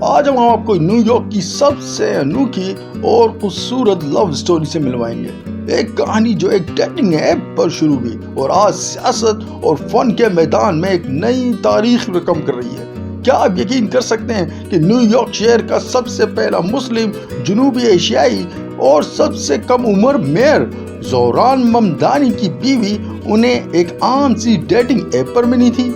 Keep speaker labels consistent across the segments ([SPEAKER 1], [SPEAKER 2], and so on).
[SPEAKER 1] آج ہم آپ کو نیو یارک کی سب سے انوکھی اور خوبصورت لو سٹوری سے ملوائیں گے۔ ایک کہانی جو ایک ڈیٹنگ ایپ پر شروع ہوئی اور آج سیاست اور فن کے میدان میں ایک نئی تاریخ رقم کر رہی ہے۔ کیا آپ یقین کر سکتے ہیں کہ نیو یارک شہر کا سب سے پہلا مسلم، جنوبی ایشیائی اور سب سے کم عمر میئر زوران ممدانی کی بیوی انہیں ایک عام سی ڈیٹنگ ایپ پر ملی تھی؟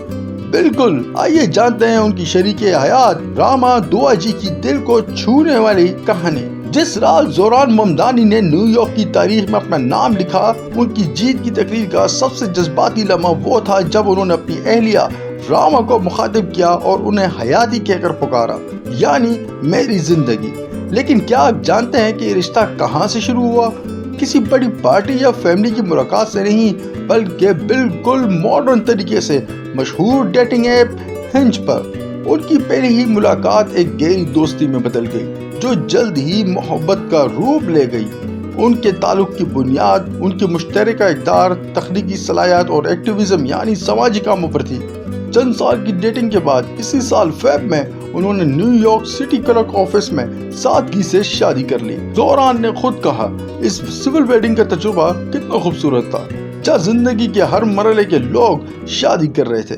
[SPEAKER 1] بالکل، آئیے جانتے ہیں ان کی شریک حیات راما دواجی کی دل کو چھونے والی کہانی۔ جس رات زوران ممدانی نے نیو یارک کی تاریخ میں اپنا نام لکھا، ان کی جیت کی تقریر کا سب سے جذباتی لمحہ وہ تھا جب انہوں نے اپنی اہلیہ راما کو مخاطب کیا اور انہیں حیاتی کہہ کر پکارا، یعنی میری زندگی۔ لیکن کیا آپ جانتے ہیں کہ یہ رشتہ کہاں سے شروع ہوا؟ کسی بڑی پارٹی یا فیملی کی ملاقات سے نہیں، بلکہ بالکل ماڈرن طریقے سے مشہور ڈیٹنگ ایپ ہنج پر۔ ان کی پہلی ہی ملاقات ایک گہری دوستی میں بدل گئی، جو جلد ہی محبت کا روپ لے گئی۔ ان کے تعلق کی بنیاد ان کی مشترکہ اقدار، تخلیقی صلاحیت اور ایکٹیویزم یعنی سماجی کاموں پر تھی۔ چند سال کی ڈیٹنگ کے بعد اسی سال فیب میں انہوں نے new York city clerk office میں سادگی سے شادی کر لی۔ زوران نے خود کہا، اس سول ویڈنگ کا تجربہ کتنا خوبصورت تھا، جہاں زندگی کے ہر مرحلے کے لوگ شادی کر رہے تھے۔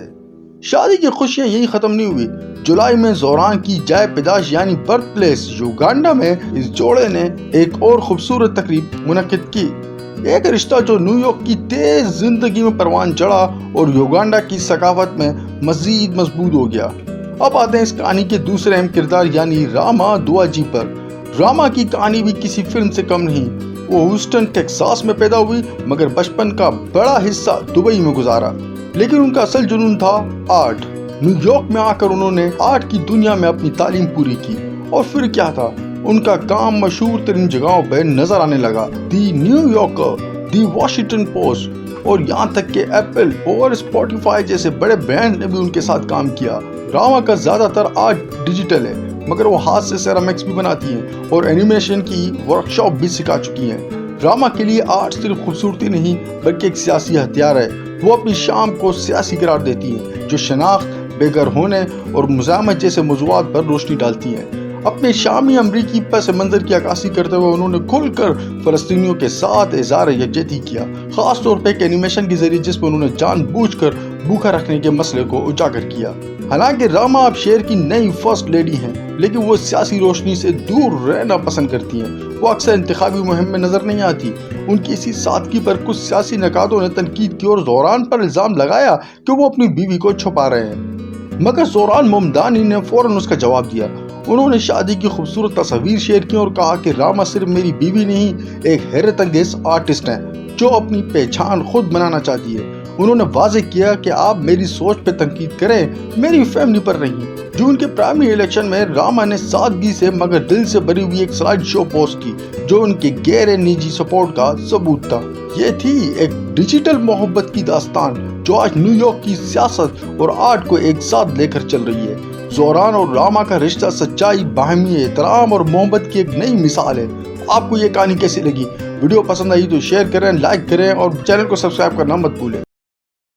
[SPEAKER 1] شادی کی خوشیاں یہی ختم نہیں ہوئی۔ جولائی میں زوران کی جائے پیدائش یعنی برتھ پلیس یوگانڈا میں اس جوڑے نے ایک اور خوبصورت تقریب منعقد کی۔ ایک رشتہ جو نیو یارک کی تیز زندگی میں پروان چڑھا اور یوگانڈا کی ثقافت میں مزید مضبوط ہو گیا۔ اب آتے ہیں اس کہانی کے دوسرے اہم کردار یعنی راما دواجی پر۔ راما کی کہانی بھی کسی فلم سے کم نہیں۔ وہ ہیوسٹن ٹیکساس میں پیدا ہوئی، مگر بچپن کا بڑا حصہ دبئی میں گزارا۔ لیکن ان کا اصل جنون تھا آرٹ۔ نیو یارک میں آ کر انہوں نے آرٹ کی دنیا میں اپنی تعلیم پوری کی، اور پھر کیا تھا، ان کا کام مشہور ترین جگہوں پہ نظر آنے لگا۔ دی نیو یارکر، دی واشنگٹن پوسٹ اور یہاں تک کہ ایپل اور اسپوٹیفائی جیسے بڑے برانڈ نے بھی ان کے ساتھ کام کیا۔ راما کا زیادہ تر آرٹ ڈیجیٹل ہے، مگر وہ ہاتھ سے سیرامکس بھی بناتی ہیں اور اینیمیشن کی ورکشاپ بھی سکھا چکی ہیں۔ راما کے لیے آرٹ صرف خوبصورتی نہیں بلکہ ایک سیاسی ہتھیار ہے۔ وہ اپنی شام کو سیاسی قرار دیتی ہیں، جو شناخت، بے گھر ہونے اور مزاحمت جیسے موضوعات پر روشنی ڈالتی ہیں۔ اپنے شامی امریکی پس منظر کی عکاسی کرتے ہوئے انہوں نے کھل کر فلسطینیوں کے ساتھ اظہار یکجہتی کیا، خاص طور پہ ایک اینیمیشن کے ذریعے جس میں انہوں نے جان بوجھ کر بھوکا رکھنے کے مسئلے کو اجاگر کیا۔ حالانکہ راما اب شہر کی نئی فرسٹ لیڈی ہیں، لیکن وہ سیاسی روشنی سے دور رہنا پسند کرتی ہیں۔ وہ اکثر انتخابی مہم میں نظر نہیں آتی۔ ان کی اسی سادگی پر کچھ سیاسی نقادوں نے تنقید کی اور زوران پر الزام لگایا کہ وہ اپنی بیوی کو چھپا رہے ہیں، مگر زوران ممدانی نے فوراً اس کا جواب دیا۔ انہوں نے شادی کی خوبصورت تصاویر شیئر کی اور کہا کہ راما صرف میری بیوی نہیں، ایک حیرت انگیز آرٹسٹ ہیں جو اپنی پہچان خود بنانا چاہتی ہے۔ انہوں نے واضح کیا کہ آپ میری سوچ پہ تنقید کریں، میری فیملی پر نہیں۔ جون کے پرائمری الیکشن میں راما نے سادگی سے مگر دل سے بھری ہوئی ایک سلائیڈ شو پوسٹ کی، جو ان کے گہرے نجی سپورٹ کا ثبوت تھا۔ یہ تھی ایک ڈیجیٹل محبت کی داستان جو آج نیو یارک کی سیاست اور آرٹ کو ایک ساتھ لے کر چل رہی ہے۔ زوران اور راما کا رشتہ سچائی، باہمی احترام اور محبت کی ایک نئی مثال ہے۔ آپ کو یہ کہانی کیسی لگی؟ ویڈیو پسند آئی تو شیئر کریں، لائک کریں اور چینل کو سبسکرائب کرنا مت بھولیں۔